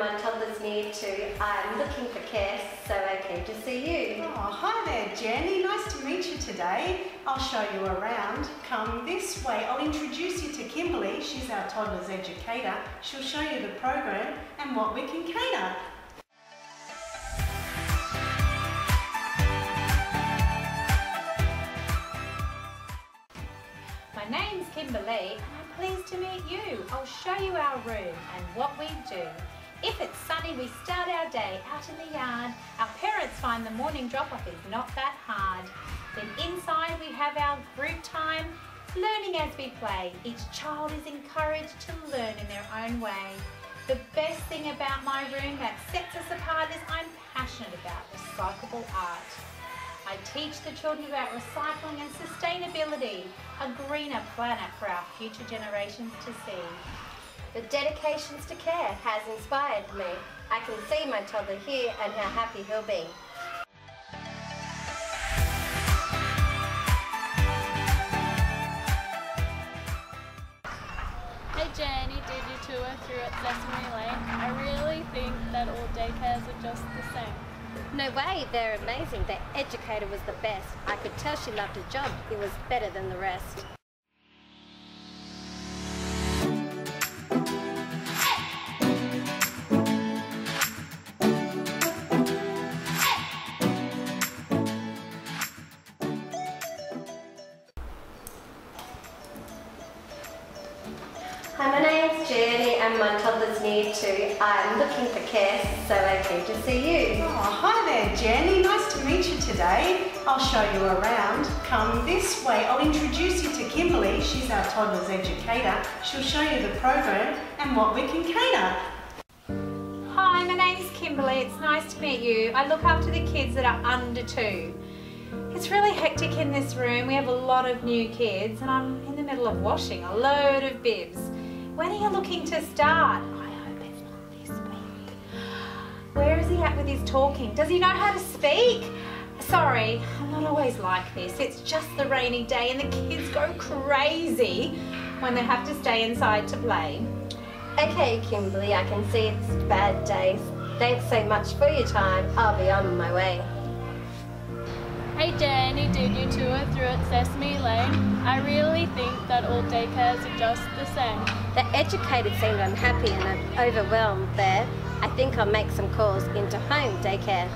my toddler's near 2. I'm looking for care, so okay to see you. Oh, hi there, Jenny. Nice to meet you today. I'll show you around. Come this way. I'll introduce you to Kimberly. She's our toddler's educator. She'll show you the program and what we can cater. My name's Kimberly and I'm pleased to meet you. I'll show you our room and what we do. If it's sunny, we start our day out in the yard. Our parents find the morning drop-off is not that hard. Then inside we have our group time, learning as we play. Each child is encouraged to learn in their own way. The best thing about my room that sets us apart is I'm passionate about recyclable art. I teach the children about recycling and sustainability, a greener planet for our future generations to see. The dedications to care has inspired me. I can see my toddler here and how happy he'll be. Hey Jenny, did you tour through at Sesame Lane? I really think that all daycares are just the same. No way, they're amazing. The educator was the best. I could tell she loved her job. It was better than the rest. Hi, my name's Jenny and my toddler's near 2. I'm looking for care, so okay to see you. Oh, hi there, Jenny. Nice to meet you today. I'll show you around. Come this way. I'll introduce you to Kimberly. She's our toddler's educator. She'll show you the program and what we can cater. Hi, my name's Kimberly. It's nice to meet you. I look after the kids that are under 2. It's really hectic in this room. We have a lot of new kids and I'm in the middle of washing a load of bibs. When are you looking to start? I hope it's not this week. Where is he at with his talking? Does he know how to speak? Sorry, I'm not always like this. It's just the rainy day and the kids go crazy when they have to stay inside to play. Okay, Kimberly, I can see it's bad days. Thanks so much for your time. I'll be on my way. Hey Jenny, did you tour through at Sesame Lane? I really think that all daycares are just the same. The educated seemed unhappy and overwhelmed there. I think I'll make some calls into home daycare.